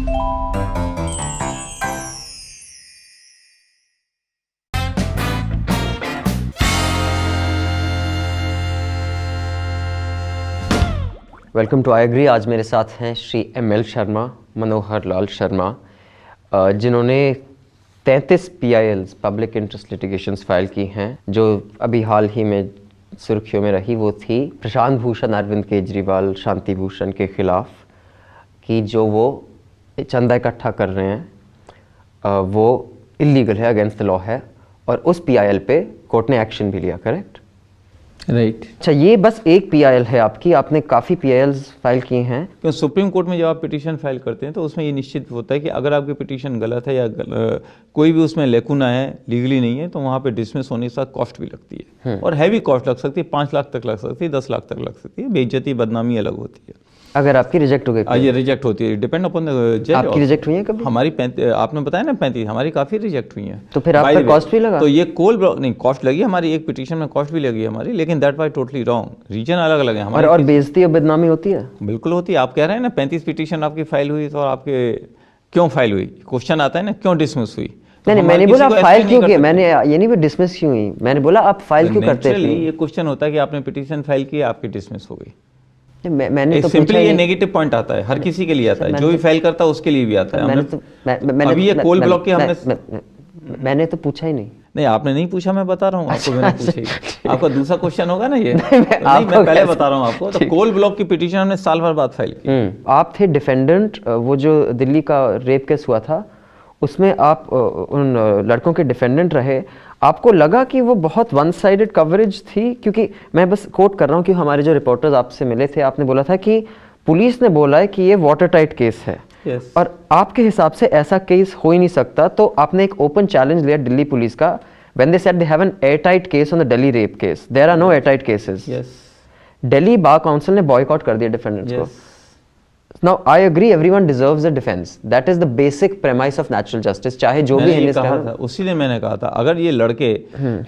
Welcome to I agree. आज मेरे साथ हैं श्री ML शर्मा, मनोहर लाल शर्मा, जिन्होंने 33 PILs public interest litigations file की हैं। जो अभी हाल ही में सुर्खियों में रही वो थी प्रशांत भूषण, अरविंद केजरीवाल, शांति भूषण के खिलाफ कि जो वो चंदा इकट्ठा कर रहे हैं वो इलीगल है, अगेंस्ट द लॉ है, और उस PIL पे कोर्ट ने एक्शन भी लिया। करेक्ट? राइट। अच्छा, ये बस एक PIL है आपकी, आपने काफ़ी PILs फाइल किए हैं? क्योंकि सुप्रीम कोर्ट में जब आप पिटीशन फाइल करते हैं तो उसमें ये निश्चित होता है कि अगर आपकी पिटीशन गलत है या कोई भी उसमें लेकुना है, लीगली नहीं है, तो वहाँ पे डिसमिस होने के साथ कॉस्ट भी लगती है, और हैवी कॉस्ट लग सकती है। 5 लाख तक लग सकती है, 10 लाख तक लग सकती है। बेइज्जती, बदनामी अलग होती है अगर आपकी रिजेक्ट हो गई। ये रिजेक्ट होती है, डिपेंड अपॉन द जज। आपकी रिजेक्ट हुई है कभी? हमारी आपने बताया ना 35, हमारी काफ़ी रिजेक्ट हुई हैं। तो फिर आप पर कॉस्ट भी लगा? तो ये कोल ब्लॉक नहीं, कॉस्ट लगी हमारी, एक पिटीशन में कॉस्ट भी लगी हमारी, लेकिन that was totally wrong. Reason अलग अलग है हमारे। और बेइज्जती और बदनामी होती है? बिल्कुल होती है। आप कह रहे हैं ना 35 पिटीशन आपकी फाइल हुई, तो आपके क्यों फाइल हुई, क्वेश्चन आता है ना, क्यों डिसमिस हुई? नहीं, मैंने बोला आप फाइल क्यों किया, मैंने ये नहीं भी डिसमिस क्यों हुई, मैंने बोला आप फाइल क्यों करते थे। ये क्वेश्चन होता है कि आपने पिटीशन फाइल की, आपकी डिसमिस हो गई। मैंने तो सिंपली ये नेगेटिव पॉइंट आता है, हर किसी के लिए आता है, जो भी फाइल करता है उसके लिए भी आता है। अभी ये कोल ब्लॉक के मैंने तो पूछा ही नहीं। नहीं, आपने नहीं पूछा, मैं बता रहा हूँ आपको, मैंने पूछा ही। आपका दूसरा क्वेश्चन होगा ना ये। नहीं, मैं पहले बता रहा हूँ आपको। तो कोल ब्लॉक की पिटीशन हमने साल भर बाद फाइल की। आप थे डिफेंडेंट, वो जो दिल्ली का रेप केस हुआ था उसमें आप उन लड़कों के डिफेंडेंट रहे। आपको लगा कि वो बहुत वन साइडेड कवरेज थी? क्योंकि मैं बस कोट कर रहा हूँ कि हमारे जो रिपोर्टर्स आपसे मिले थे, आपने बोला था कि पुलिस ने बोला है कि ये वाटर टाइट केस है। yes. और आपके हिसाब से ऐसा केस हो ही नहीं सकता, तो आपने एक ओपन चैलेंज लिया दिल्ली पुलिस का। When they said they have an airtight case on the Delhi rape case, there are no airtight cases. Delhi bar council ने बॉयकॉट कर दिया डिफेंडेंट्स को। Now I agree, everyone deserves a defense. That is the basic premise of natural justice. चाहे जो भी है, कहा था, उसीलिए मैंने कहा था, अगर ये लड़के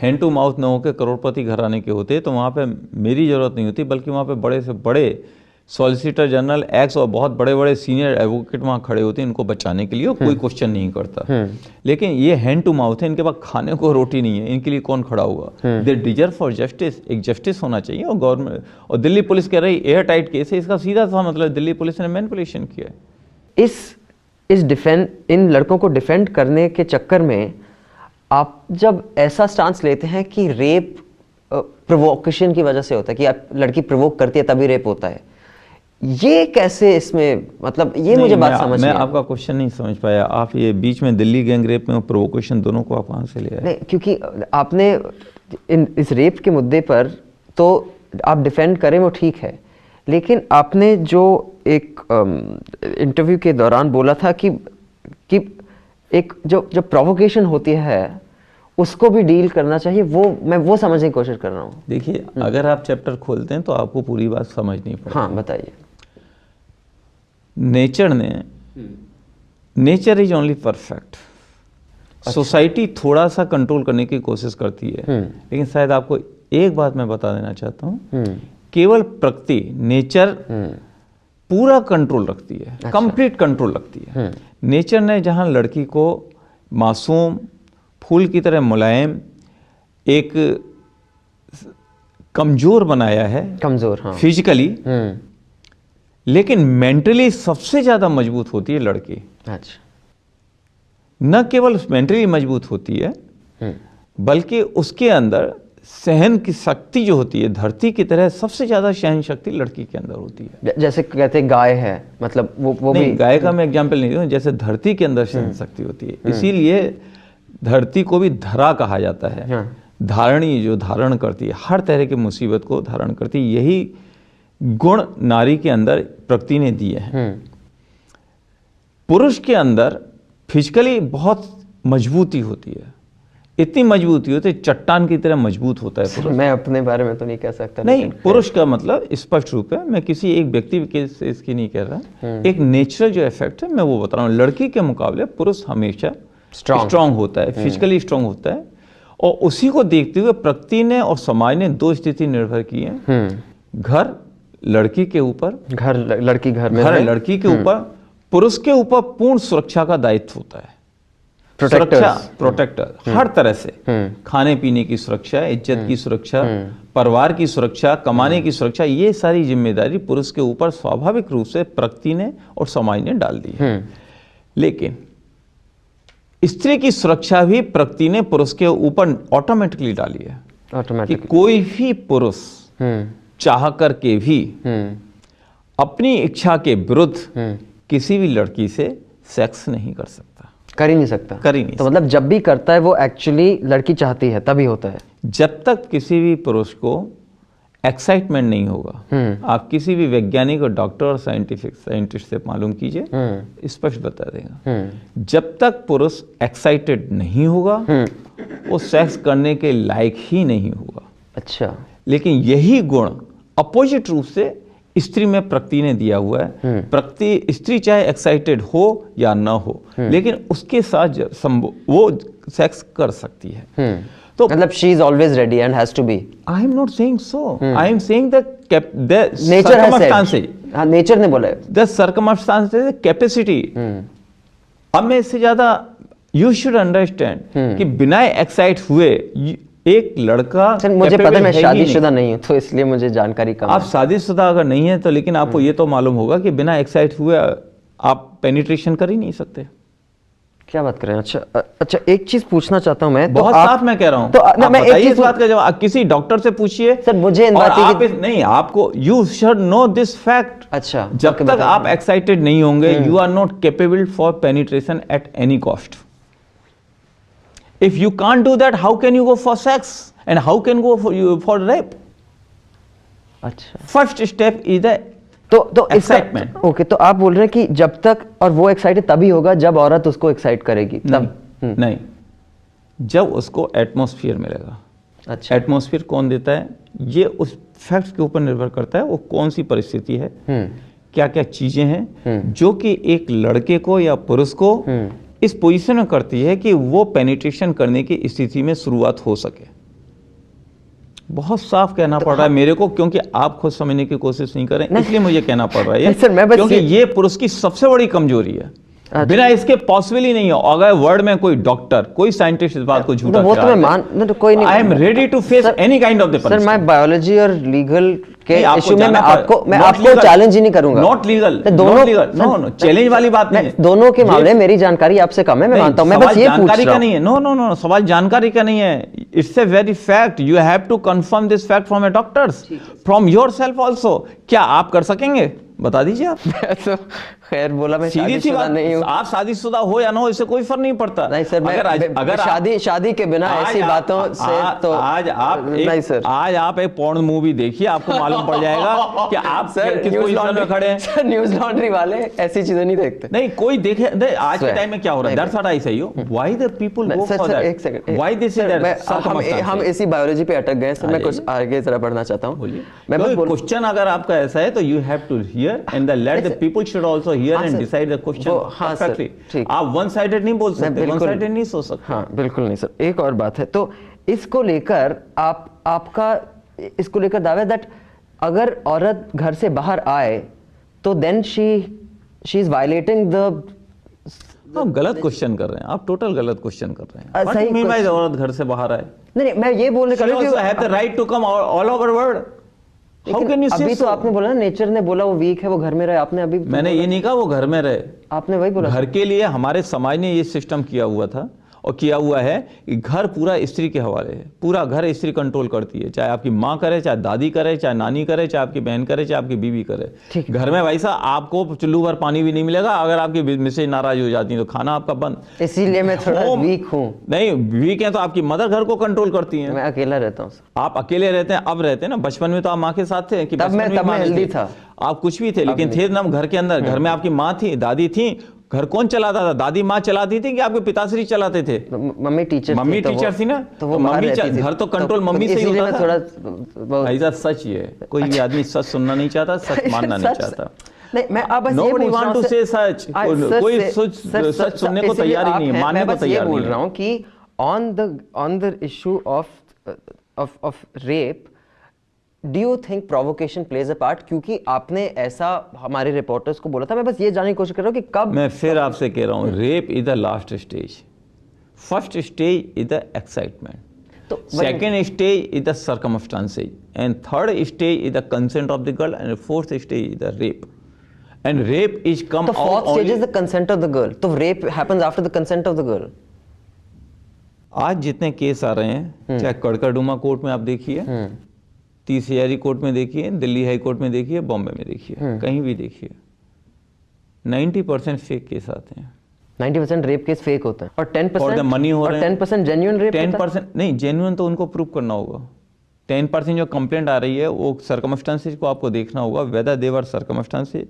हैंड टू माउथ न होकर करोड़पति घराने के होते तो वहाँ पे मेरी जरूरत नहीं होती, बल्कि वहाँ पे बड़े से बड़े सॉलिसिटर जनरल, एक्स और बहुत बड़े बड़े सीनियर एडवोकेट वहाँ खड़े होते हैं इनको बचाने के लिए, और कोई क्वेश्चन नहीं करता। लेकिन ये हैंड टू माउथ है, इनके पास खाने को रोटी नहीं है, इनके लिए कौन खड़ा होगा? They deserve for justice. एक जस्टिस होना चाहिए। और गवर्नमेंट और दिल्ली पुलिस कह रही एयर टाइट केस है, इसका सीधा सा मतलब दिल्ली पुलिस ने मैनिपुलेशन किया है। इन लड़कों को डिफेंड करने के चक्कर में आप जब ऐसा स्टांस लेते हैं कि रेप प्रोवोकेशन की वजह से होता है, कि आप लड़की प्रोवोक करती है तभी रेप होता है, ये कैसे इसमें, मतलब ये मुझे बात समझ मैं आपका क्वेश्चन नहीं समझ पाया। आप ये बीच में दिल्ली गैंग रेप में प्रोवोकेशन दोनों को आप कहाँ से ले आए? नहीं, क्योंकि आपने इस रेप के मुद्दे पर तो आप डिफेंड करें वो ठीक है, लेकिन आपने जो एक इंटरव्यू के दौरान बोला था कि एक जो प्रोवोकेशन होती है उसको भी डील करना चाहिए, वो मैं वो समझने की कोशिश कर रहा हूँ। देखिए, अगर आप चैप्टर खोलते हैं तो आपको पूरी बात समझनी पड़ेगी। हाँ, बताइए। Nature is only perfect. Society थोड़ा सा कंट्रोल करने की कोशिश करती है, लेकिन शायद आपको एक बात मैं बता देना चाहता हूँ, केवल प्रकृति, नेचर पूरा कंट्रोल रखती है। अच्छा। कंप्लीट कंट्रोल रखती है। नेचर ने जहाँ लड़की को मासूम, फूल की तरह मुलायम, एक कमजोर बनाया है, कमजोर, हाँ, फिजिकली, लेकिन मेंटली सबसे ज्यादा मजबूत होती है लड़की। अच्छा। न केवल मेंटली मजबूत होती है, बल्कि उसके अंदर सहन की शक्ति जो होती है, धरती की तरह सबसे ज्यादा सहन शक्ति लड़की के अंदर होती है। जैसे कहते हैं गाय है, मतलब वो नहीं, भी गाय का मैं एग्जाम्पल नहीं दूं, जैसे धरती के अंदर सहन शक्ति होती है। इसीलिए धरती को भी धरा कहा जाता है। हाँ। धारणी, जो धारण करती है, हर तरह की मुसीबत को धारण करती है। यही गुण नारी के अंदर प्रकृति ने दिए हैं। पुरुष के अंदर फिजिकली बहुत मजबूती होती है, इतनी मजबूती होती है, चट्टान की तरह मजबूत होता है पुरुष। मैं अपने बारे में तो नहीं कह सकता। नहीं, पुरुष का मतलब स्पष्ट रूप है, मैं किसी एक व्यक्ति के इसकी नहीं कह रहा, एक नेचुरल जो इफेक्ट है मैं वो बता रहा हूँ। लड़की के मुकाबले पुरुष हमेशा स्ट्रांग होता है, फिजिकली स्ट्रांग होता है, और उसी को देखते हुए प्रकृति ने और समाज ने दो स्थिति निर्भर की है। घर लड़की के ऊपर, घर लड़की घर में, घर लड़की के ऊपर, पुरुष के ऊपर पूर्ण सुरक्षा का दायित्व होता है। प्रोटेक्टर हर तरह से, खाने पीने की सुरक्षा, इज्जत की सुरक्षा, परिवार की सुरक्षा, कमाने की सुरक्षा, ये सारी जिम्मेदारी पुरुष के ऊपर स्वाभाविक रूप से प्रकृति ने और समाज ने डाल दी है। लेकिन स्त्री की सुरक्षा भी प्रकृति ने पुरुष के ऊपर ऑटोमेटिकली डाली है कि कोई भी पुरुष चाह करके भी अपनी इच्छा के विरुद्ध किसी भी लड़की से सेक्स नहीं कर सकता, कर ही नहीं सकता। कर ही नहीं तो मतलब जब भी करता है वो एक्चुअली लड़की चाहती है तभी होता है। जब तक किसी भी पुरुष को एक्साइटमेंट नहीं होगा, आप किसी भी वैज्ञानिक और डॉक्टर और साइंटिस्ट से मालूम कीजिए, स्पष्ट बता देगा। जब तक पुरुष एक्साइटेड नहीं होगा वो सेक्स करने के लायक ही नहीं होगा। अच्छा। लेकिन यही गुण अपोजिट रूप से स्त्री में प्रकृति ने दिया हुआ है। प्रकृति, स्त्री चाहे एक्साइटेड हो या ना हो, लेकिन उसके साथ वो सेक्स कर सकती है। तो मतलब she is always ready and has to be. I am not saying so, I am saying the nature has said. हां, नेचर ने बोला है द सर्कमस्टांसेस, कैपेसिटी। अब मैं इससे ज्यादा, यू शुड अंडरस्टैंड कि बिना एक्साइट हुए एक लड़का, सर मुझे पता है मैं शादीशुदा नहीं हूं तो इसलिए मुझे जानकारी कम है। आप शादीशुदा अगर नहीं है तो लेकिन आपको ये तो मालूम होगा कि बिना एक्साइट हुए आप पेनिट्रेशन कर ही नहीं सकते। क्या बात कर रहे हैं? अच्छा एक चीज पूछना चाहता हूं मैं, बहुत साफ मैं कह रहा हूं। तो मैं एक चीज इस बात का जवाब किसी डॉक्टर से पूछिए सर, मुझे इन बातों नहीं, आपको you should know this fact. अच्छा, जब तक आप एक्साइटेड नहीं होंगे you are not capable for penetration at any cost. If you can't do that, how can you go for sex and how can go for rape? अच्छा, first step is the तो excitement. Okay, तो आप बोल रहे हैं कि जब तक, और वो एक्साइटेड तभी होगा जब औरत उसको एक्साइट करेगी तब? नहीं, जब उसको एटमॉस्फेयर मिलेगा। अच्छा, एटमॉस्फेयर कौन देता है? ये उस फैक्ट्स के ऊपर निर्भर करता है, वो कौन सी परिस्थिति है, क्या क्या चीजें हैं जो कि एक लड़के को या पुरुष को इस पोजीशन में करती है कि वो पेनिट्रेशन करने की स्थिति में शुरुआत हो सके। बहुत साफ कहना पड़ रहा है मेरे को, क्योंकि आप खुद समझने की कोशिश नहीं करें, इसलिए मुझे कहना पड़ रहा है क्योंकि ये पुरुष की सबसे बड़ी कमजोरी है। बिना इसके पॉसिबल ही नहीं है। अगर वर्ल्ड में कोई डॉक्टर, कोई साइंटिस्ट इस बात को झूठा वो तो मैं मान, तो कोई नहीं, I am ready to face any kind of the sir. मैं बायोलॉजी और लीगल के इशू में मैं आपको चैलेंज ही नहीं करूंगा। नॉट लीगल, दोनों, नो चैलेंज वाली बात नहीं है। दोनों के मामले मेरी जानकारी आपसे कम है, मैं मानता हूं। मैं बस ये पूछ रहा हूं। का नहीं है, नो सवाल जानकारी का नहीं है। It's a very fact, you have to confirm this fact from a doctors, from yourself also. क्या आप कर सकेंगे? बता दीजिए आप। तो खैर बोला, मैं सीधी सी बात नहीं हूं। आप शादीशुदा हो या ना हो इससे कोई फर्क नहीं पड़ता। नहीं सर, अगर शादी के बिना ऐसी बातों से तो आज आप एक पॉर्न मूवी देखिए, आपको मालूम पड़ जाएगा कि आप सर किस पोजीशन में खड़े हैं। सर न्यूज़ लॉन्ड्री वाले ऐसी चीजें नहीं देखते। नहीं कोई देखे, आज के टाइम में क्या हो रहा है, that's what I say you, why the people go for that. एक second, why this is that. हम इसी बायोलॉजी पे अटक गए सर। मैं कुछ आगे जरा बढ़ना चाहता हूं। मैं क्वेश्चन अगर आपका ऐसा है तो you have to hear and the let the people should also hear and decide the question. हाँ सर, ठीक। आप वन साइडेड नहीं बोल सकते, वन साइडेड नहीं सोच सकते। हाँ बिल्कुल नहीं सर। एक और बात है, तो इसको लेकर आपका इसको लेकर दावा है दैट अगर औरत घर से बाहर आए तो then she is violating the. आप गलत क्वेश्चन कर रहे हैं, आप टोटल गलत क्वेश्चन कर रहे हैं। What do you mean by औरत घर से बाहर आए? नहीं, मैं ये बोलने का have the right to come all over world. How can you say अभी तो आपने बोला ना, नेचर ने बोला वो वीक है, वो घर में रहे। आपने अभी मैंने ये नहीं कहा वो घर में रहे, आपने वही बोला। घर के लिए हमारे समाज ने ये सिस्टम किया हुआ था और किया हुआ है कि घर पूरा स्त्री के हवाले है। पूरा घर स्त्री कंट्रोल करती है, चाहे आपकी माँ करे, चाहे दादी करे, चाहे नानी करे, चाहे आपकी बहन करे, चाहे आपकी बीवी करे। घर में वैसा आपको चुल्लू भर पानी भी नहीं मिलेगा। अगर आपकी मिसेज नाराज हो जाती है तो खाना आपका बंद। इसीलिए मैं थोड़ा वीक हूँ। नहीं वीक है तो आपकी मदर घर को कंट्रोल करती है। मैं अकेला रहता हूँ। आप अकेले रहते हैं, अब रहते हैं ना। बचपन में तो आप माँ के साथ थे कि तब मैं हेल्दी था, आप कुछ भी थे, लेकिन थे ना घर के अंदर। घर में आपकी माँ थी, दादी थी। घर कौन चलाता था? दादी माँ चलाती थी कि आपके पिताश्री चलाते थे? मम्मी टीचर थी ना, तो वो मम्मी घर तो कंट्रोल मम्मी से ही होता था। थोड़ा ऐसा सच ही है, कोई भी आदमी सच सुनना नहीं चाहता, सच मानना नहीं चाहता। नहीं, मैं अब बस ये पूछ रहा हूं सच, कोई सच सुनने को तैयार ही नहीं है, मानने को तैयार नहीं है। बोल रहा हूं कि on the issue of rape, do you think provocation plays a part? क्योंकि आपने ऐसा हमारे रिपोर्टर्स को बोला था, मैं बस ये जानने की कोशिश कर रहा हूँ कि कब। मैं फिर आपसे कह रहा हूँ, rape is the last stage, first stage is the excitement, तो second stage is the circumstances, and third stage is the consent of the girl, and fourth stage is the rape, and rape is come तो fourth stage is the consent of the girl, तो rape happens after the consent of the girl. आज जितने case आ रहे हैं, चाहे कड़कड़डुमा court में आप देखिए, 30 हजारी कोर्ट में देखिए, दिल्ली हाई कोर्ट में देखिए, बॉम्बे में देखिए, कहीं भी देखिए, 90% फेक केस आते हैं। 90% रेप केस फेक होता है और 10% और द मनी हो और रहे हैं। 10% जेन्युइन रेप 10% नहीं, जेन्युइन तो उनको प्रूव करना होगा। 10% जो कंप्लेंट आ रही है वो सर्कमस्टांसेस को आपको देखना होगा, whether they were circumstances,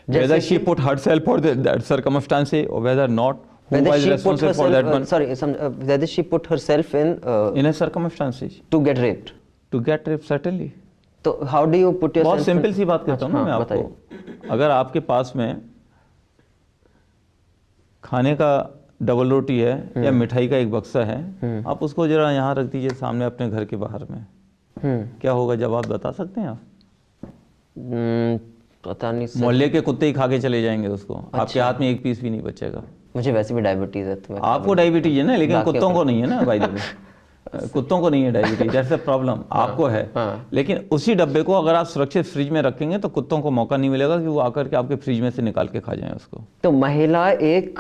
whether she put herself for that circumstances और whether not, who whether was she put responsible for that one herself whether she put herself in in a circumstances to get raped. to get raped certainly। तो how do you put yourself बहुत simple सी बात कहता हूँ ना मैं हाँ, आपको, अगर आपके पास में खाने का डबल रोटी है या मिठाई का एक बक्सा है, आप उसको जरा यहाँ रख दीजिए सामने अपने घर के बाहर में, क्या होगा जवाब बता सकते हैं आप? पता नहीं सर, मोहल्ले के कुत्ते ही खा के चले जाएंगे उसको, आपके हाथ में एक पीस भी नहीं बचेगा। मुझे वैसे भी डायबिटीज है तो मैं आपको डायबिटीज है ना, लेकिन बाकी कुत्तों को नहीं है ना भाई। कुत्तों को नहीं है डायबिटीज, दैट्स अ प्रॉब्लम, आपको है। लेकिन उसी डब्बे को अगर आप सुरक्षित फ्रिज में रखेंगे तो कुत्तों को मौका नहीं मिलेगा कि वो आकर के आपके फ्रिज में से निकाल के खा जाएं उसको। तो महिला एक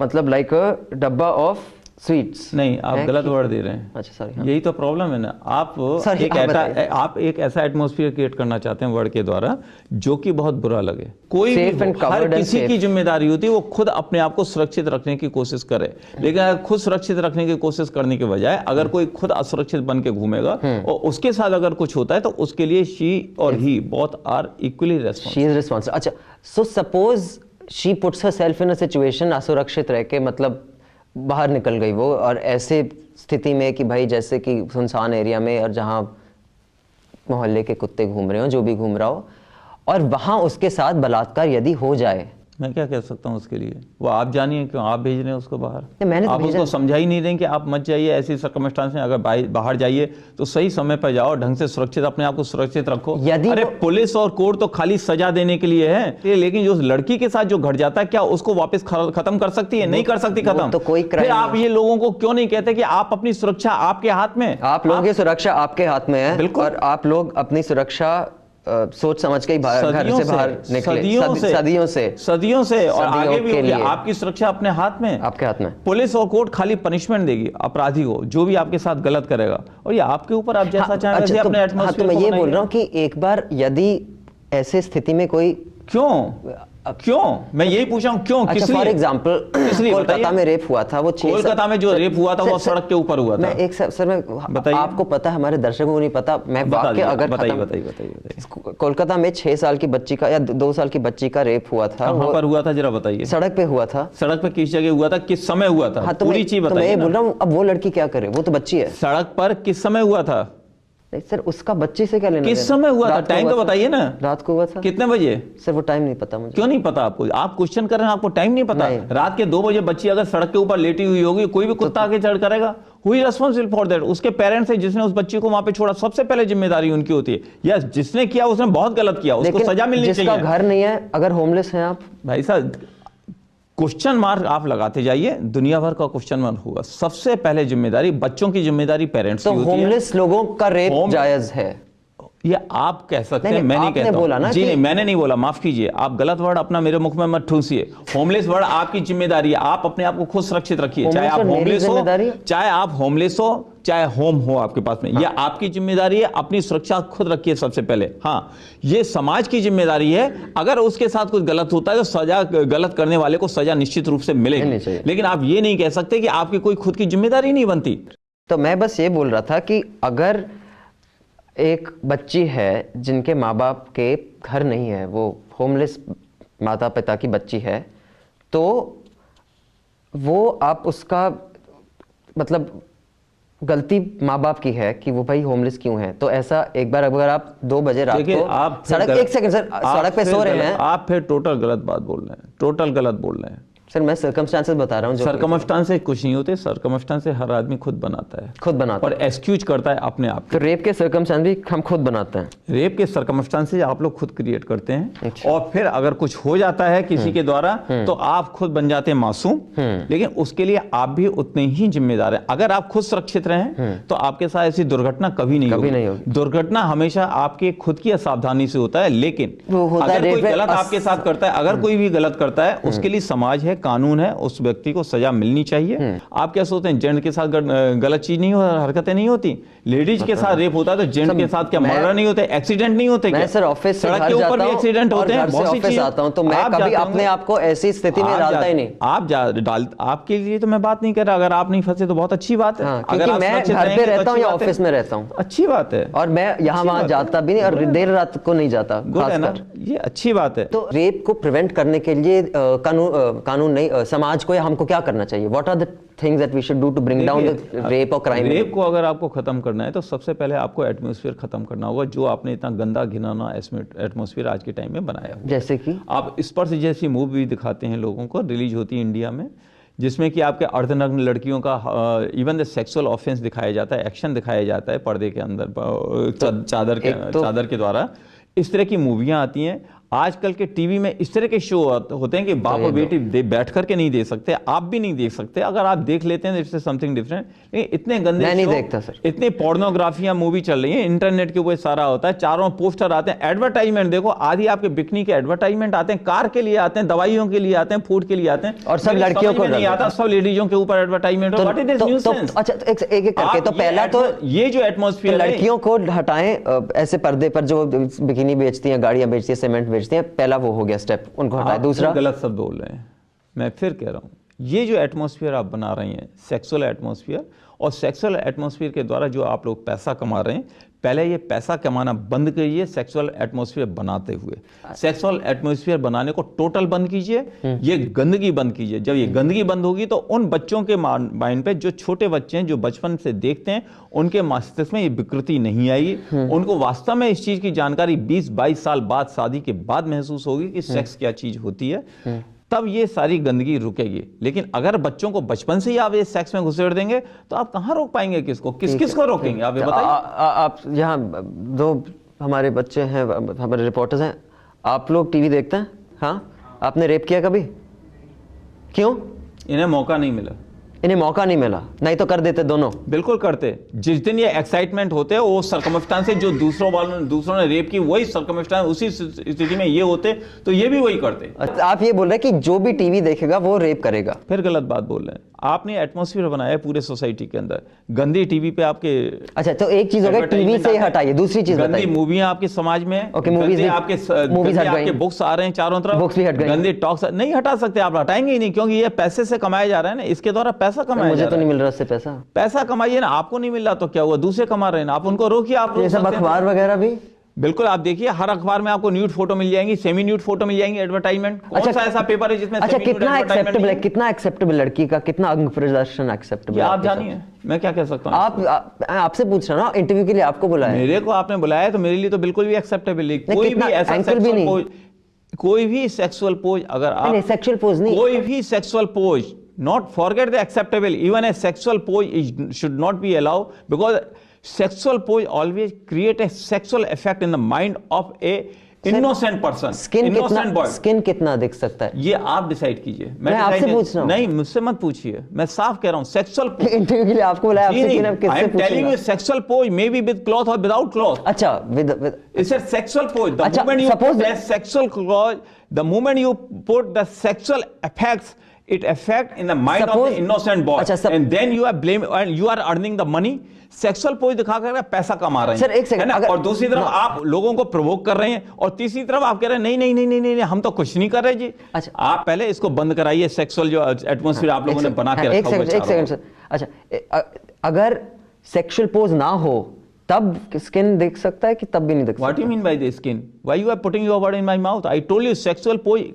मतलब लाइक अ डब्बा ऑफ स्वीट्स नहीं, आप गलत वर्ड दे रहे हैं। अच्छा सॉरी, यही तो प्रॉब्लम है ना, आप एक ऐसा एटमॉस्फेयर क्रिएट करना चाहते हैं वर्ड के द्वारा जो कि बहुत बुरा लगे। कोई भी हर किसी की जिम्मेदारी होती है वो खुद अपने आप को सुरक्षित रखने की कोशिश करे, लेकिन अगर खुद सुरक्षित रखने की कोशिश करने के बजाय अगर कोई खुद असुरक्षित बन के घूमेगा और उसके साथ अगर कुछ होता है तो उसके लिए शी और ही बोथ आर इक्वली रिस्पांसिबल। अच्छा, so suppose she puts herself in a situation, असुरक्षित रह के मतलब बाहर निकल गई वो, और ऐसे स्थिति में कि भाई जैसे कि सुनसान एरिया में और जहाँ मोहल्ले के कुत्ते घूम रहे हो, जो भी घूम रहा हो, और वहाँ उसके साथ बलात्कार यदि हो जाए, मैं क्या कह सकता हूँ उसके लिए? वो आप जानिए क्यों आप भेज रहे हैं उसको बाहर। मैंने आप तो उसको समझा ही नहीं दें कि आप मत जाइए ऐसी सर्कमस्टांस में, अगर बाहर जाइए तो सही समय पर जाओ, ढंग से सुरक्षित अपने आप को सुरक्षित रखो। अरे पुलिस और कोर्ट तो खाली सजा देने के लिए है, लेकिन जो लड़की के साथ जो घट जाता है क्या उसको वापस खत्म कर सकती है? नहीं कर सकती खत्म। तो कोई फिर आप ये लोगों को क्यों नहीं कहते कि आप अपनी सुरक्षा आपके हाथ में, आप लोगों की सुरक्षा आपके हाथ में है, और आप लोग अपनी सुरक्षा सोच समझ के ही घर से बाहर निकले, सदियों से और आगे भी होगी। आपकी सुरक्षा अपने हाथ में, आपके हाथ में। पुलिस और कोर्ट खाली पनिशमेंट देगी अपराधी को जो भी आपके साथ गलत करेगा, और ये आपके ऊपर आप जैसा चाहें वैसे अपने एटमॉस्फेयर तो मैं ये बोल रहा हूँ कि एक बार यदि ऐसे स्थिति में कोई क्यों मैं यही पूछा हूँ क्यों? अच्छा, फॉर एग्जांपल कोलकाता में रेप हुआ था, वो कोलकाता में जो रेप हुआ था वो सड़क के ऊपर हुआ था। मैं एक सर मैं आपको पता है, हमारे दर्शकों को नहीं पता, मैं वाकया अगर बताइए कोलकाता में 6 साल की बच्ची का या 2 साल की बच्ची का रेप हुआ था। कहाँ पर हुआ था जरा बताइए? सड़क पे हुआ था। सड़क पे किस जगह हुआ था, किस समय हुआ था? हाँ, पूरी चीज बताइए। मैं ये बोल रहा हूँ, अब वो लड़की क्या करे, वो तो बच्ची है। सड़क पर किस समय हुआ था? नहीं सर, उसका बच्चे से क्या लेना? किस समय हुआ था? टाइम तो बताइए ना। रात को हुआ था। कितने बजे? सर वो टाइम नहीं पता मुझे। क्यों नहीं पता आपको? आप क्वेश्चन कर रहे हैं, आपको टाइम नहीं पता? रात के 2 बजे बच्ची अगर सड़क के ऊपर लेटी हुई होगी, कोई भी कुत्ता आगे चढ़ करेगा, who is responsible for that? उसके पेरेंट्स है जिसने उस बच्ची को वहां पे छोड़ा, सबसे पहले जिम्मेदारी उनकी होती है। या जिसने किया उसने बहुत गलत किया, उसको सजा मिलनी चाहिए। जिसका घर नहीं है, अगर होमलेस हैं आप, भाई साहब क्वेश्चन मार्क आप लगाते जाइए, दुनिया भर का क्वेश्चन मार्क होगा। सबसे पहले जिम्मेदारी बच्चों की जिम्मेदारी पेरेंट्स की होती है। होमलेस लोगों का रेप जायज है, ये आप कह सकते हैं, मैं नहीं कहता बोला ना जी, नहीं मैंने नहीं बोला, माफ कीजिए, आप गलत वर्ड अपना मेरे मुख में मत ठूसिए। होमलेस वर्ड आपकी जिम्मेदारी है, आप अपने आप को खुद सुरक्षित रखिए, चाहे आप होमलेस हो, चाहे होम हो आपके पास में। यह आपकी जिम्मेदारी है, अपनी सुरक्षा खुद रखिए सबसे पहले। हाँ, ये समाज की जिम्मेदारी है, अगर उसके साथ कुछ गलत होता है तो सजा, गलत करने वाले को सजा निश्चित रूप से मिलेगी, लेकिन आप ये नहीं कह सकते कि आपकी कोई खुद की जिम्मेदारी नहीं बनती। तो मैं बस ये बोल रहा था कि अगर एक बच्ची है जिनके माँ बाप के घर नहीं है, वो होमलेस माता पिता की बच्ची है, तो वो आप उसका मतलब गलती माँ बाप की है कि वो भाई होमलेस क्यों है। तो ऐसा एक बार अगर आप 2 बजे रात को आप सड़क, एक सेकंड सर, सड़क पे सो रहे हैं, आप फिर टोटल गलत बात बोल रहे हैं, टोटल गलत बोल रहे हैं। सर मैं सर्कमस्टांसेस बता रहा हूँ जो सर्कमस्टांसेस कुछ नहीं होते, सर्कमस्टांसेस हर आदमी खुद बनाता है, खुद बनाता और एक्सक्यूज करता है अपने आप तो रेप के सर्कमस्टांस भी हम खुद बनाते हैं। रेप के सर्कमस्टांसेस आप लोग खुद क्रिएट करते हैं, और फिर अगर कुछ हो जाता है किसी के द्वारा तो आप खुद बन जाते हैं मासूम, लेकिन उसके लिए आप भी उतने ही जिम्मेदार हैं। अगर आप खुद सुरक्षित रहें तो आपके साथ ऐसी दुर्घटना कभी नहीं होगी। दुर्घटना हमेशा आपके खुद की असावधानी से होता है, लेकिन अगर कोई गलत आपके साथ करता है, अगर कोई भी गलत करता है, उसके लिए समाज है, कानून है, उस व्यक्ति को सजा मिलनी चाहिए। आप क्या सोचते हैं जेंट के साथ गलत चीज नहीं हो, हरकतें नहीं होती? लेडीज के साथ रेप होता है तो जेंट के साथ क्या मर्डर नहीं होते, एक्सीडेंट नहीं होते? मैं सर ऑफिस से घर जाता हूं, एक्सीडेंट होते हैं, बहुत सी चीजें आता हूं, तो मैं कभी अपने आप को ऐसी स्थिति में डालता ही नहीं। आपके लिए तो मैं बात नहीं कर रहा, अगर आप नहीं फंसे तो बहुत अच्छी बात है। क्योंकि मैं घर पे रहता हूं या ऑफिस में रहता हूं, अच्छी बात है, और मैं यहाँ वहां जाता भी नहीं, और देर रात को नहीं जाता, खासकर ये अच्छी बात है। तो रेप को प्रिवेंट करने के लिए कानून नहीं, समाज को या हमको क्या करना चाहिए? What are the things that we should do to bring down the rape और क्राइम? रेप को अगर आपको खत्म करना है तो सबसे पहले आपको एटमॉस्फेयर खत्म करना होगा, जो आपने इतना गंदा घिनौना एटमॉस्फेयर आज के टाइम में बनाया हुआ। जैसे कि आप स्पर्श जैसी मूवी दिखाते हैं लोगों को, रिलीज होती है इंडिया में, जिसमें कि आपके अर्धनग्न लड़कियों का इवन द सेक्सुअल ऑफेंस दिखाया जाता है, एक्शन दिखाया जाता है पर्दे के अंदर, चादर के द्वारा। इस तरह की मूवियां आती हैं। आजकल के टीवी में इस तरह के शो होते हैं कि बाप और बेटी बैठ करके नहीं देख सकते, आप भी नहीं देख सकते। अगर आप देख लेते हैं इट्स समथिंग डिफरेंट, लेकिन इतने गंदे मैं नहीं देखता सर। इतने पोर्नोग्राफियां मूवी चल रही है, इंटरनेट के ऊपर सारा होता है, चारों पोस्टर आते हैं, एडवर्टाइजमेंट देखो, आधी आपके बिकनी के एडवर्टाइजमेंट आते हैं, कार के लिए आते हैं, दवाइयों के लिए आते हैं, फूड के लिए आते हैं, और सब लड़कियों को नहीं आता, सब लेडीजों के ऊपर advertisement. What is this nuisance? अच्छा एक एक करके, तो पहला तो ये जो एटमॉस्फेयर, लड़कियों को हटाएं ऐसे पर्दे पर जो बिकिनी बेचती हैं, गाड़ियां बेचती हैं, सीमेंट बेचती हैं, पहला वो हो गया स्टेप, उनको हटाए। दूसरा गलत शब्द बोल रहे हैं, मैं फिर कह रहा हूं, ये जो एटमॉस्फेयर आप बना रही हैं सेक्सुअल एटमॉस्फेयर, और सेक्सुअल एटमॉस्फेयर के द्वारा जो आप लोग पैसा कमा रहे हैं, पहले ये पैसा कमाना बंद करिए सेक्सुअल एटमॉस्फेयर बनाते हुए। सेक्सुअल एटमॉस्फेयर बनाने को टोटल बंद कीजिए, ये गंदगी बंद कीजिए। जब ये गंदगी बंद होगी तो उन बच्चों के माइंड पे, जो छोटे बच्चे हैं जो बचपन से देखते हैं, उनके मस्तिष्क में ये विकृति नहीं आएगी। उनको वास्तव में इस चीज की जानकारी 20-22 साल बाद, शादी के बाद महसूस होगी कि सेक्स क्या चीज होती है, तब ये सारी गंदगी रुकेगी। लेकिन अगर बच्चों को बचपन से ही आप ये सेक्स में घुसेड़ देंगे तो आप कहां रोक पाएंगे? किसको, किस को रोकेंगे? आप ये बताइए। आप यहाँ दो हमारे बच्चे हैं, हमारे रिपोर्टर्स हैं, आप लोग टीवी देखते हैं? हाँ, आपने रेप किया कभी? क्यों? इन्हें मौका नहीं मिला। इन्हें मौका नहीं मिला, नहीं तो कर देते दोनों। बिल्कुल करते। जिस दिन ये एक्साइटमेंट होते हैं, वो सर्कमस्टांस जो दूसरों ने रेप की, वही सर्कमस्टांस, उसी स्थिति में ये होते तो ये भी वही करते। आप ये बोल रहे हैं कि जो भी टीवी देखेगा वो रेप करेगा? फिर गलत बात बोल रहे हैं। आपने एटमॉस्फेयर बनाया है पूरे सोसाइटी के अंदर, गंदी टीवी पे आपके। अच्छा, तो एक चीज हो गई, टीवी से हटाइए, दूसरी चीज गंदी मूवियां आपके समाज में, आपके बुक्स आ रहे हैं चारों तरफ, बुक्स भी हट गए, गंदे टॉक्स नहीं हटा सकते, आप हटाएंगे ही नहीं, क्योंकि ये पैसे से कमाया जा रहा है ना, इसके द्वारा पैसा कमाया। मुझे तो नहीं मिल रहा इससे पैसा कमाइए ना, आपको नहीं मिल रहा तो क्या हुआ, दूसरे कमा रहे हैं ना, आप उनको रोकिए। आप अखबार वगैरह भी बिल्कुल, आप देखिए हर अखबार में आपको न्यूड फोटो मिल जाएंगी, सेमी न्यूड फोटो मिल जाएंगी, एडवर्टाइजमेंट। कौन सा ऐसा पेपर है जिसमें अच्छा, कितना एक्सेप्टेबल है, कितना एक्सेप्टेबल लड़की का, कितना अंग प्रदर्शन एक्सेप्टेबल है? आप जानिए, मैं क्या कह सकता हूँ। आपसे पूछ रहा हूँ, इंटरव्यू के लिए आपको बुलाया, मेरे को आपने बुलाया तो मेरे लिए तो बिल्कुल भी एक्सेप्टेबल नहीं। कोई भी ऐसा कोई भी सेक्सुअल पोज, अगर आप सेक्सुअल पोज नहीं, कोई भी sexual pose, not forget the acceptable, even a sexual pose should not be allowed, because sexual pose always create a sexual effect in the mind of a innocent person, innocent boy. Skin कितना दिख सकता है ये आप decide कीजिए। मैं आपसे पूछ रहा हूं। नहीं, मुझसे मत पूछिए, मैं साफ कह रहा हूं सेक्सुअल इंटरव्यू के लिए आपको बुलाया, आपसे किससे पूछूंगा? I am telling you sexual pose may be with cloth or without cloth. अच्छा, with it's a sexual pose. The moment you put a sexual cloth, the moment you put the sexual effects, it affect in the mind of the innocent boy, and then you are blame and you are earning the money. Sexual pose दिखा कर पैसा कमा रहे हैं, sir एक second, और दूसरी तरफ आप लोगों को प्रोवोक कर रहे हैं, और तीसरी तरफ आप कह रहे हैं नहीं नहीं नहीं नहीं नहीं, हम तो कुछ नहीं कर रहे जी। अच्छा, आप पहले इसको बंद कराइए, सेक्सुअल जो एटमॉस्फेयर आप लोगों ने बना के रखा हुआ है। एक सेकंड सर, अच्छा, अगर सेक्सुअल पोज ना हो तब स्किन दिख सकता है कि तब भी नहीं दिख सकता? What you mean by the skin? Why you are putting your word in my mouth? I told you sexual pose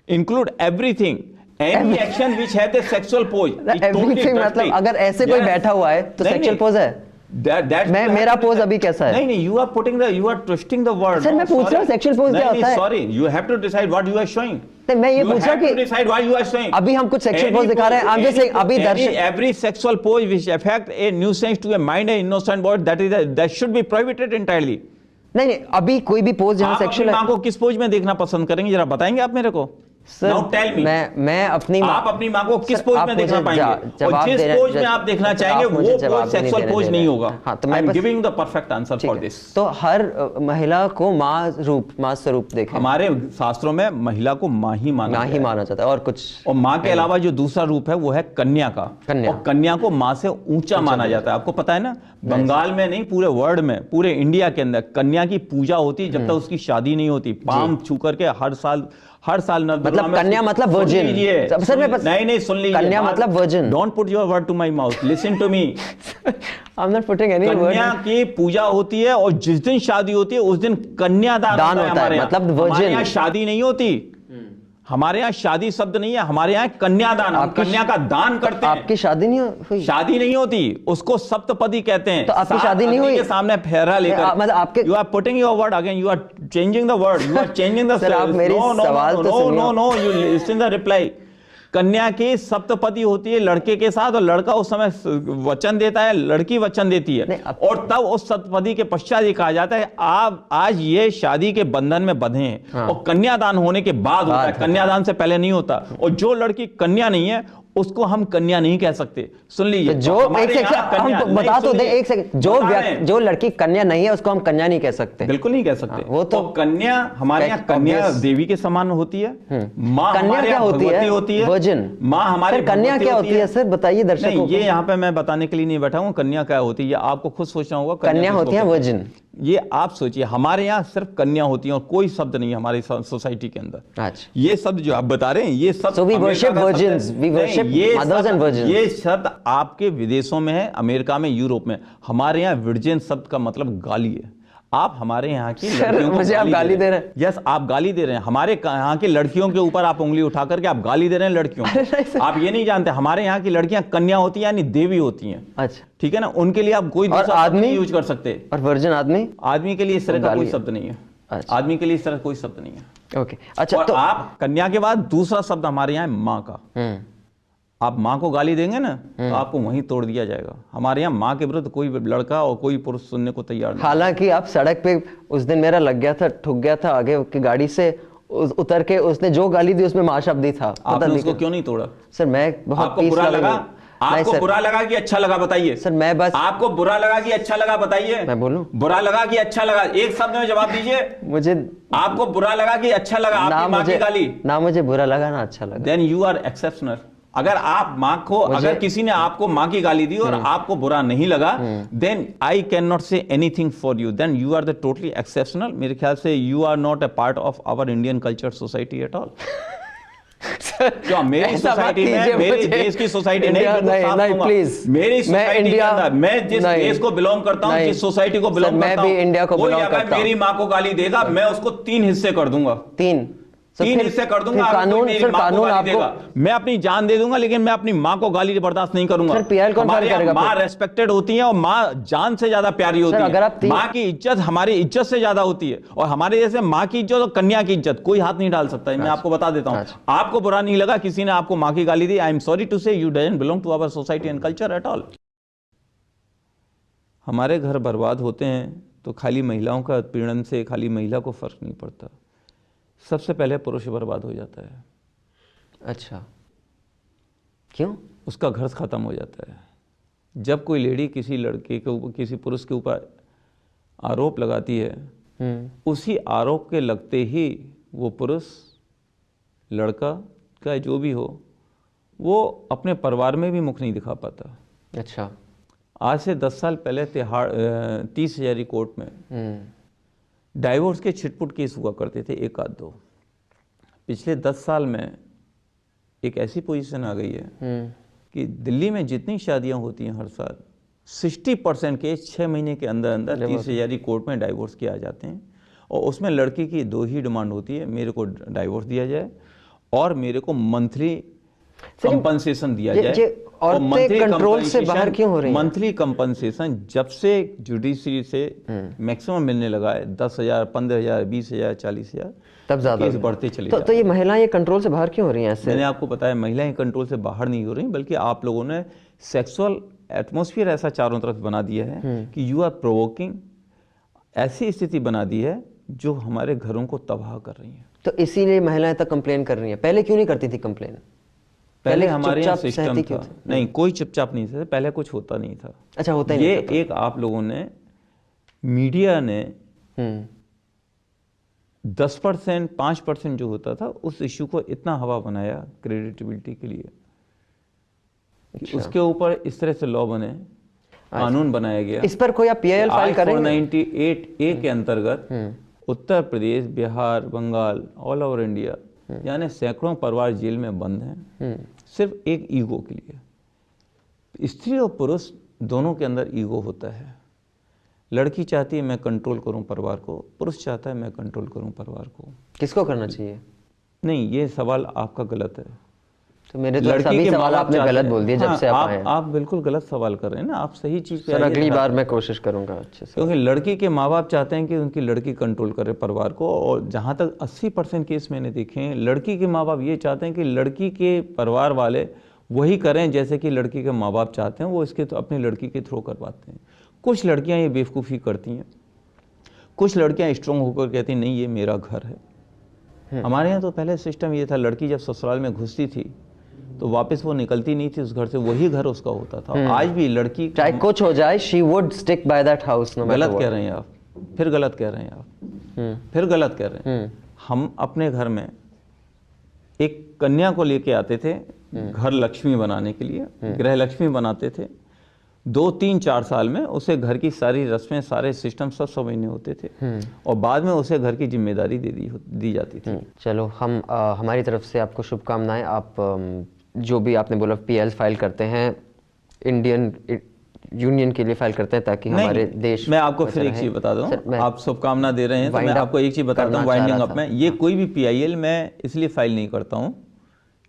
include everything. Any action which has a sexual pose. Everything मतलब अगर ऐसे कोई बैठा हुआ है तो सेक्सुअल पोज है? मेरा पोज अभी कैसा है? नहीं, you are twisting the word. Sir मैं पूछ रहा हूँ सेक्सुअल पोज क्या होता है? Sorry, you have to decide what you are showing. नहीं, मैं ये पूछा कि decide why you are saying अभी हम कुछ सेक्सुअल पोज दिखा रहे हैं, I'm just saying अभी दर्शक every sexual pose which affect a nuisance to a mind and innocent body, that should be prohibited entirely. नहीं, अभी कोई भी पोज जहां आप अपनी सेक्सुअल मां को किस पोज में देखना पसंद करेंगे, जरा बताएंगे आप मेरे को? Sir, Now tell me. मैं अपनी आप अपनी मां को किस सर, पोज आप में देखना मुझे पाएंगे, और जिस पोज में आप देखना चाहेंगे वो पोज सेक्सुअल पोज नहीं होगा। हाँ, तो आई एम मैं giving the perfect answer for this. तो हर महिला को माँ स्वरूप देखें, हमारे शास्त्रों में महिला को मां ही माना जाता है, और कुछ और माँ के अलावा जो दूसरा रूप है वो है कन्या का, और कन्या को माँ से ऊंचा माना जाता है। आपको पता है ना, बंगाल में नहीं, पूरे वर्ल्ड में, पूरे इंडिया के अंदर कन्या की पूजा होती है जब तक उसकी शादी नहीं होती। पाम छू करके हर साल मतलब कन्या मतलब वर्जिन। सर नहीं सुन लीजिए, कन्या मतलब virgin. Don't put your word to my mouth, listen to me. I am not putting any word. कन्या की पूजा होती है और जिस दिन शादी होती है उस दिन कन्यादान होता है। मतलब वर्जिन। शादी नहीं होती, हमारे यहाँ शादी शब्द नहीं है, हमारे यहाँ कन्यादान, हम कन्या का दान करते हैं। आपकी शादी नहीं हुई? शादी नहीं होती, उसको सप्तपदी कहते हैं। तो आपकी शादी नहीं हुई? के सामने फेरा लेकर, मतलब आपके, you are putting your word again, you are changing the word, you are changing the sir, आप मेरी सवाल तो सुनिए। No, you listen the reply. कन्या की सप्तपदी होती है लड़के के साथ, और लड़का उस समय वचन देता है, लड़की वचन देती है, और तब उस सप्तपदी के पश्चात ये कहा जाता है आप आज ये शादी के बंधन में बंधे हैं। हाँ। और कन्यादान होने के बाद होता है, कन्यादान से पहले नहीं होता। और जो लड़की कन्या नहीं है उसको हम कन्या नहीं कह सकते। सुन लीजिए, जो एक सेकंड हम बता तो दे, एक सेकंड, जो लड़की कन्या नहीं है उसको हम कन्या नहीं कह सकते। बिल्कुल नहीं कह सकते। वो तो कन्या हमारे यहाँ कन्या देवी के समान होती है। माँ कन्या क्या होती है? वर्जिन। माँ हमारे कन्या क्या होती है सर, बताइए दर्शकों को। ये यहाँ पे मैं बताने के लिए नहीं बैठा हूँ कन्या क्या होती है, आपको खुद सोचना होगा। कन्या होती है वर्जिन, ये आप सोचिए। हमारे यहाँ सिर्फ कन्या होती है और कोई शब्द नहीं है हमारी सोसाइटी के अंदर। अच्छा, ये शब्द जो आप बता रहे हैं ये शब्द, so we worship virgins, we worship mothers and virgins। ये शब्द आपके विदेशों में है, अमेरिका में, यूरोप में। हमारे यहाँ वर्जिन शब्द का मतलब गाली है। आप हमारे यहाँ की लड़कियों को मुझे आप गाली दे रहे हैं। यस, आप गाली दे रहे हैं। हमारे यहाँ की लड़कियों के ऊपर आप उंगली उठा करके आप गाली दे रहे हैं लड़कियों को। आप ये नहीं जानते हमारे यहाँ की लड़कियां कन्या होती है, यानी देवी होती हैं। अच्छा, ठीक है ना, उनके लिए आप कोई दूसरा आदमी यूज कर सकते। और वर्जिन आदमी के लिए इस तरह का कोई शब्द नहीं है। आदमी के लिए इस तरह कोई शब्द नहीं है। ओके, अच्छा, तो आप कन्या के बाद दूसरा शब्द हमारे यहाँ है माँ का। आप माँ को गाली देंगे ना तो आपको वहीं तोड़ दिया जाएगा। हमारे यहाँ माँ के विरुद्ध कोई लड़का और कोई पुरुष सुनने को तैयार नहीं। हालांकि आप सड़क पे उस दिन मेरा लग गया था, ठुक गया था आगे की गाड़ी से उतर के, उसने जो गाली दी उसमें माँ शब्द ही था। आपने उसको क्यों नहीं तोड़ा? सर मैं बहुत आपको बुरा लगा? आपको बुरा लगा कि अच्छा लगा बताइए? सर मैं बस, आपको बुरा लगा कि अच्छा लगा बताइए? मैं बोलूं? बुरा लगा कि अच्छा लगा, एक शब्द में जवाब दीजिए। मुझे, आपको बुरा लगा कि अच्छा लगा आपकी माँ की गाली? ना मुझे बुरा लगा ना अच्छा लगा। Then you are exceptional. अगर आप माँ को, अगर किसी ने आपको माँ की गाली दी और आपको बुरा नहीं लगा, then I can not say anything for you, then you are the totally exceptional. मेरे ख्याल से you are not a part of our Indian culture society at all. जो मेरी सोसाइटी में, मेरे देश की सोसाइटी नहीं, प्लीज, मेरी सोसाइटी के अंदर, मैं जिस देश को बिलोंग करता हूँ, जिस सोसाइटी को बिलोंग करता हूँ, इंडिया को बिलोंग करता हूँ। मेरी माँ को गाली देगा, मैं उसको 3 हिस्से कर दूंगा। 3 हिस्से कर दूंगा। कानून आपको, मैं अपनी जान दे दूंगा लेकिन मैं अपनी माँ को गाली बर्दाश्त नहीं करूंगा। करेगा? माँ रेस्पेक्टेड होती है और माँ जान से ज्यादा प्यारी होती है। माँ की इज्जत हमारी इज्जत से ज्यादा होती है, और हमारे जैसे माँ की इज्जत और कन्या की इज्जत कोई हाथ नहीं डाल सकता है। मैं आपको बता देता हूँ। आपको बुरा नहीं लगा, किसी ने आपको माँ की गाली दी, I am sorry to say you doesn't belong to our society and culture at all. हमारे घर बर्बाद होते हैं तो खाली महिलाओं का उत्पीड़न से खाली महिला को फर्क नहीं पड़ता, सबसे पहले पुरुष बर्बाद हो जाता है। अच्छा, क्यों? उसका घर खत्म हो जाता है। जब कोई लेडी किसी लड़के के ऊपर, किसी पुरुष के ऊपर आरोप लगाती है, उसी आरोप के लगते ही वो पुरुष, लड़का का जो भी हो, वो अपने परिवार में भी मुख नहीं दिखा पाता। अच्छा, आज से 10 साल पहले 30 हजारी कोर्ट में डाइवोर्स के छिटपुट केस हुआ करते थे, 1 आध 2। पिछले 10 साल में एक ऐसी पोजीशन आ गई है कि दिल्ली में जितनी शादियां होती हैं हर साल, 60% केस 6 महीने के अंदर अंदर 30 हजारी कोर्ट में डाइवोर्स किए आ जाते हैं। और उसमें लड़की की 2 ही डिमांड होती है, मेरे को डाइवोर्स दिया जाए और मेरे को मंथली कंपनसेशन दिया जाए। औरतें कंट्रोल से बाहर क्यों हो रही हैं? मंथली कंपनसेशन जब से जुडिशरी से मैक्सिमम मिलने लगा है 10,000, 15,000, 20,000, 40,000, तब ज्यादा केस हो गया। बढ़ते चले तो ये महिलाएं ये कंट्रोल से बाहर क्यों हो रही हैं ऐसे? मैंने आपको बताया महिलाएं कंट्रोल से बाहर नहीं हो रही, बल्कि आप लोगों ने सेक्सुअल एटमॉस्फेयर ऐसा चारों तरफ बना दिया है कि यू आर प्रोवोकिंग, ऐसी स्थिति बना दी है जो हमारे घरों को तबाह कर रही है। तो इसीलिए महिलाएं तक कंप्लेन कर रही हैं। पहले क्यों नहीं करती थी कंप्लेन? पहले हमारे यहाँ चुपचाप सिस्टम सहती था, क्यों थी? नहीं कोई चुपचाप नहीं था, पहले कुछ होता नहीं था। अच्छा, होता ही ये नहीं था। एक आप लोगों ने, मीडिया ने 10%, 5% जो होता था उस इश्यू को इतना हवा बनाया क्रेडिटेबिलिटी के लिए कि उसके ऊपर इस तरह से लॉ बने, कानून बनाया गया। इस पर कोई आप PIL फाइल करेंगे? 498A के अंतर्गत Uttar Pradesh, Bihar, Bengal, all over India यानी सैकड़ों परिवार जेल में बंद हैं, सिर्फ एक ईगो के लिए। स्त्री और पुरुष दोनों के अंदर ईगो होता है। लड़की चाहती है मैं कंट्रोल करूं परिवार को, पुरुष चाहता है मैं कंट्रोल करूं परिवार को। किसको करना चाहिए? नहीं, ये सवाल आपका गलत है। तो मेरे तो सभी सवाल आपने गलत बोल दिए जब से आप आए हैं। आप बिल्कुल गलत सवाल कर रहे हैं ना, आप सही चीज पे सर आइए। अगली बार मैं कोशिश करूंगा अच्छे से। क्योंकि लड़की के माँ बाप चाहते हैं कि उनकी लड़की कंट्रोल करे परिवार को, और जहाँ तक 80% केस मैंने देखे हैं, लड़की के माँ बाप ये चाहते हैं कि लड़की के परिवार वाले वही करें जैसे कि लड़की के माँ बाप चाहते हैं, वो इसके तो अपनी लड़की के थ्रू करवाते हैं। कुछ लड़कियाँ ये बेवकूफ़ी करती हैं, कुछ लड़कियाँ स्ट्रॉन्ग होकर कहती हैं नहीं ये मेरा घर है। हमारे यहाँ तो पहले सिस्टम ये था, लड़की जब ससुराल में घुसती थी तो वापस वो निकलती नहीं थी उस घर से, वही घर उसका होता था। आज भी लड़की चाहे कुछ हो जाए, she would stick by that house. गलत कह रहे हैं आप, फिर गलत कह रहे हैं आप, फिर गलत कह रहे हैं। हम अपने घर में एक कन्या को लेके आते थे घर लक्ष्मी बनाने के लिए, गृह लक्ष्मी बनाते थे। 2, 3, 4 साल में उसे घर की सारी रस्में, सारे सिस्टम सब समझने होते थे, और बाद में उसे घर की जिम्मेदारी दी जाती थी। चलो हम हमारी तरफ से आपको शुभकामनाएं। आप जो भी आपने बोला PIL फाइल करते हैं, इंडियन यूनियन के लिए फाइल करते हैं ताकि हमारे देश। मैं आपको फिर एक चीज बता दूं, आप शुभकामना दे रहे हैं तो मैं आपको एक चीज बताता हूँ वाइंडिंग अप में। ये कोई भी PIL मैं इसलिए फाइल नहीं करता हूँ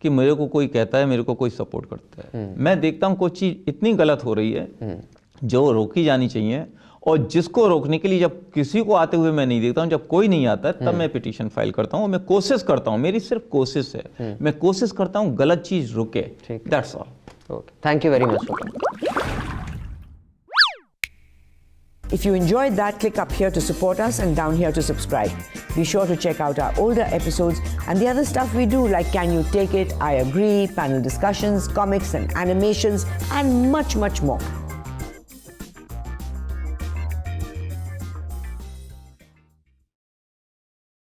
कि मेरे को कोई कहता है, मेरे को कोई सपोर्ट करता है। मैं देखता हूँ कोई चीज़ इतनी गलत हो रही है जो रोकी जानी चाहिए, और जिसको रोकने के लिए जब किसी को आते हुए मैं नहीं देखता हूँ, जब कोई नहीं आता तब मैं पिटीशन फाइल करता हूँ। मैं कोशिश करता हूँ, मेरी सिर्फ कोशिश है, मैं कोशिश करता हूँ गलत चीज़ रुके। That's all. Okay, thank you very much. If you enjoyed that, click up here to support us and down here to subscribe. Be sure to check out our older episodes and the other stuff we do like Can You Take It, I Agree, panel discussions, comics and animations, and much, much more.